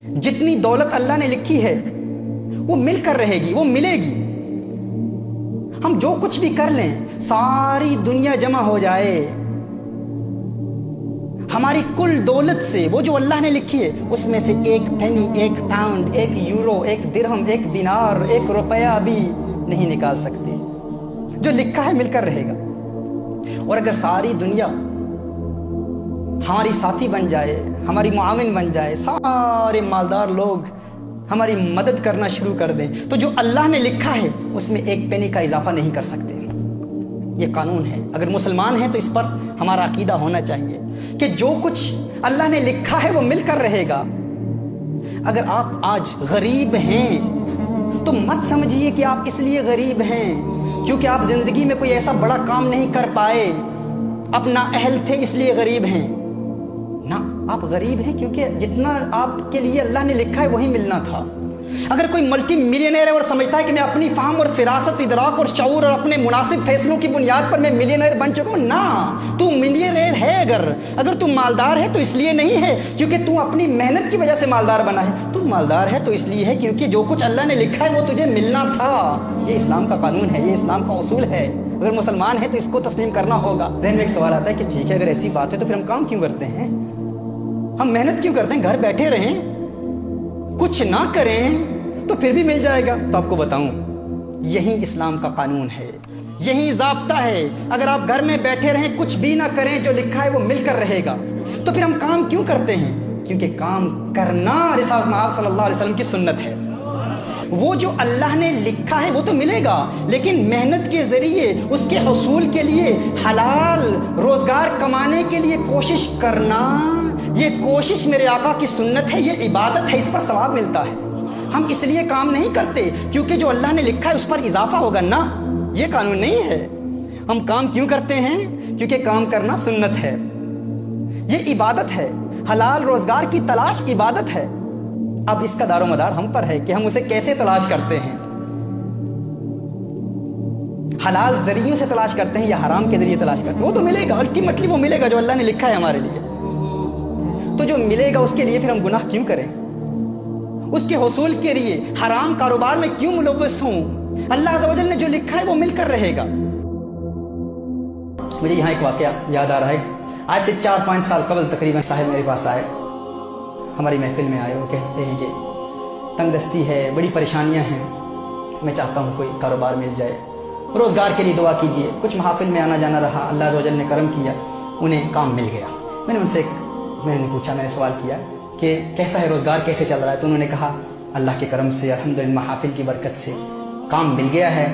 جتنی دولت اللہ نے لکھی ہے وہ مل کر رہے گی، وہ ملے گی۔ ہم جو کچھ بھی کر لیں، ساری دنیا جمع ہو جائے، ہماری کل دولت سے وہ جو اللہ نے لکھی ہے اس میں سے ایک پینی، ایک پاؤنڈ، ایک یورو، ایک درہم، ایک دینار، ایک روپیہ بھی نہیں نکال سکتے۔ جو لکھا ہے مل کر رہے گا۔ اور اگر ساری دنیا ہماری ساتھی بن جائے، ہماری معاون بن جائے، سارے مالدار لوگ ہماری مدد کرنا شروع کر دیں، تو جو اللہ نے لکھا ہے اس میں ایک پینی کا اضافہ نہیں کر سکتے۔ یہ قانون ہے۔ اگر مسلمان ہیں تو اس پر ہمارا عقیدہ ہونا چاہیے کہ جو کچھ اللہ نے لکھا ہے وہ مل کر رہے گا۔ اگر آپ آج غریب ہیں تو مت سمجھیے کہ آپ اس لیے غریب ہیں کیونکہ آپ زندگی میں کوئی ایسا بڑا کام نہیں کر پائے، اپنا اہل تھے اس لیے غریب ہیں۔ نہ، آپ غریب ہیں کیونکہ جتنا آپ کے لیے اللہ نے لکھا ہے وہی ملنا تھا۔ اگر کوئی ملٹی ملینئر ہے اور سمجھتا ہے کہ میں اپنی فہم اور فراست، ادراک اور شعور اور اپنے مناسب فیصلوں کی بنیاد پر میں ملینئر بن چکا ہوں، نہ، تو ملینئر ہے۔ اگر تو مالدار ہے تو اس لیے نہیں ہے کیونکہ تو اپنی محنت کی وجہ سے مالدار بنا ہے، تو مالدار ہے تو اس لیے ہے کیونکہ جو کچھ اللہ نے لکھا ہے وہ تجھے ملنا تھا۔ یہ اسلام کا قانون ہے، یہ اسلام کا اصول ہے۔ اگر مسلمان ہے تو اس کو تسلیم کرنا ہوگا۔ ذہن میں ایک سوال آتا ہے کہ ٹھیک ہے، اگر ایسی بات ہے تو پھر ہم کام کیوں کرتے ہیں؟ ہم محنت کیوں کرتے ہیں؟ گھر بیٹھے رہیں، کچھ نہ کریں تو پھر بھی مل جائے گا۔ تو آپ کو بتاؤں، یہی اسلام کا قانون ہے، یہی ضابطہ ہے۔ اگر آپ گھر میں بیٹھے رہیں، کچھ بھی نہ کریں، جو لکھا ہے وہ مل کر رہے گا۔ تو پھر ہم کام کیوں کرتے ہیں؟ کیونکہ کام کرنا رسالت مآب صلی اللہ علیہ وسلم کی سنت ہے۔ وہ جو اللہ نے لکھا ہے وہ تو ملے گا، لیکن محنت کے ذریعے اس کے حصول کے لیے حلال روزگار کمانے کے لیے کوشش کرنا، یہ کوشش میرے آقا کی سنت ہے، یہ عبادت ہے، اس پر ثواب ملتا ہے۔ ہم اس لیے کام نہیں کرتے کیونکہ جو اللہ نے لکھا ہے اس پر اضافہ ہوگا، نہ، یہ قانون نہیں ہے۔ ہم کام کیوں کرتے ہیں؟ کیونکہ کام کرنا سنت ہے، یہ عبادت ہے۔ حلال روزگار کی تلاش عبادت ہے۔ اب اس کا دار و مدار ہم پر ہے کہ ہم اسے کیسے تلاش کرتے ہیں۔ حلال ذریعوں سے تلاش کرتے ہیں یا حرام کے ذریعے تلاش کرتے ہیں؟ وہ تو ملے گا، الٹیمیٹلی وہ ملے گا جو اللہ نے لکھا ہے ہمارے لیے۔ تو جو ملے گا اس کے لیے پھر ہم گناہ کیوں کریں؟ اس کے حصول کے لیے حرام کاروبار میں کیوں ملوث ہوں؟ اللہ عز و جل نے جو لکھا ہے وہ مل کر رہے گا۔ مجھے یہاں ایک واقعہ یاد آ رہا ہے۔ آج سے 4-5 سال قبل تقریباً صاحب میرے پاس آئے، ہماری محفل میں آئے۔ وہ کہتے ہیں کہ تنگ دستی ہے، بڑی پریشانیاں ہیں، میں چاہتا ہوں کوئی کاروبار مل جائے، روزگار کے لیے دعا کیجیے۔ کچھ محافل میں آنا جانا رہا، اللہ عز و جل نے کرم کیا، انہیں کام مل گیا۔ میں نے ان سے میں نے پوچھا، میں نے سوال کیا کہ کیسا ہے روزگار، کیسے چل رہا ہے؟ تو انہوں نے کہا اللہ کے کرم سے، الحمدللہ محافل کی برکت سے کام مل گیا ہے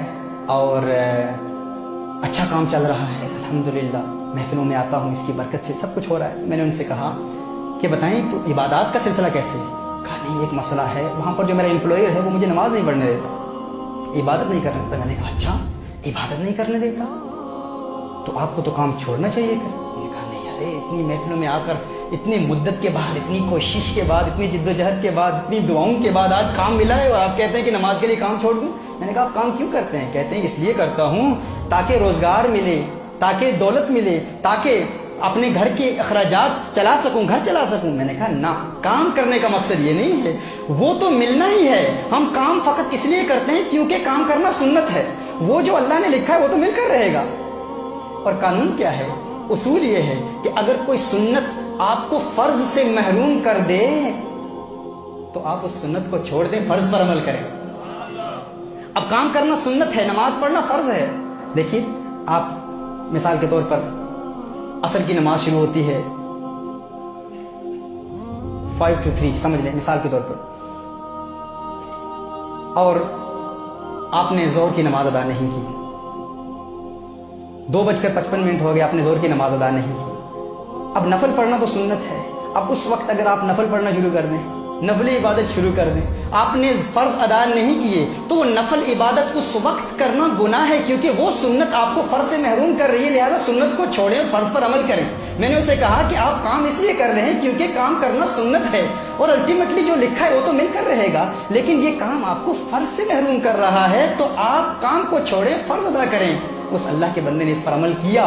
اور اچھا کام چل رہا ہے، الحمدللہ محفلوں میں آتا ہوں، اس کی برکت سے سب کچھ ہو رہا ہے۔ میں نے ان سے کہا کہ بتائیں تو عبادات کا سلسلہ کیسے ہے؟ کہا نہیں، ایک مسئلہ ہے، وہاں پر جو میرا امپلائر ہے وہ مجھے نماز نہیں پڑھنے دیتا، عبادت نہیں کرنے دیتا۔ میں نے کہا اچھا، عبادت نہیں کرنے دیتا تو آپ کو تو کام چھوڑنا چاہیے پھر۔ میں نے کہا نہیں، ارے اتنی محفلوں میں آ کر، اتنی مدت کے بعد، اتنی کوشش کے بعد، اتنی جد و جہد کے بعد، اتنی دعاؤں کے بعد آج کام ملا ہے اور آپ کہتے ہیں کہ نماز کے لیے کام چھوڑ دوں؟ میں نے کہا آپ کام کیوں کرتے ہیں؟ کہتے ہیں اس لیے کرتا ہوں تاکہ روزگار ملے، تاکہ دولت ملے، تاکہ اپنے گھر کے اخراجات چلا سکوں، گھر چلا سکوں۔ میں نے کہا نہ، کام کرنے کا مقصد یہ نہیں ہے، وہ تو ملنا ہی ہے۔ ہم کام فقط اس لیے کرتے ہیں کیونکہ کام کرنا سنت ہے، وہ جو اللہ نے لکھا ہے وہ تو مل کر رہے گا۔ اور قانون کیا ہے؟ اصول یہ ہے کہ اگر کوئی سنت آپ کو فرض سے محروم کر دے تو آپ اس سنت کو چھوڑ دیں، فرض پر عمل کریں۔ اب کام کرنا سنت ہے، نماز پڑھنا فرض ہے۔ دیکھیے، آپ مثال کے طور پر عصر کی نماز شروع ہوتی ہے 5 to 3، سمجھ لیں مثال کے طور پر، اور آپ نے ظہر کی نماز ادا نہیں کی، 2:55 ہو گیا، آپ نے ظہر کی نماز ادا نہیں کی۔ اب نفل پڑھنا تو سنت ہے، اب اس وقت اگر آپ نفل پڑھنا شروع کر دیں، نفل عبادت شروع کر دیں، آپ نے فرض ادا نہیں کیے تو وہ نفل عبادت اس وقت کرنا گناہ ہے، کیونکہ وہ سنت آپ کو فرض سے محروم کر رہی ہے، لہذا سنت کو چھوڑیں اور فرض پر عمل کریں۔ میں نے اسے کہا کہ آپ کام اس لیے کر رہے ہیں کیونکہ کام کرنا سنت ہے اور الٹیمیٹلی جو لکھا ہے وہ تو مل کر رہے گا، لیکن یہ کام آپ کو فرض سے محروم کر رہا ہے تو آپ کام کو چھوڑیں، فرض ادا کریں۔ اس اللہ کے بندے نے اس پر عمل کیا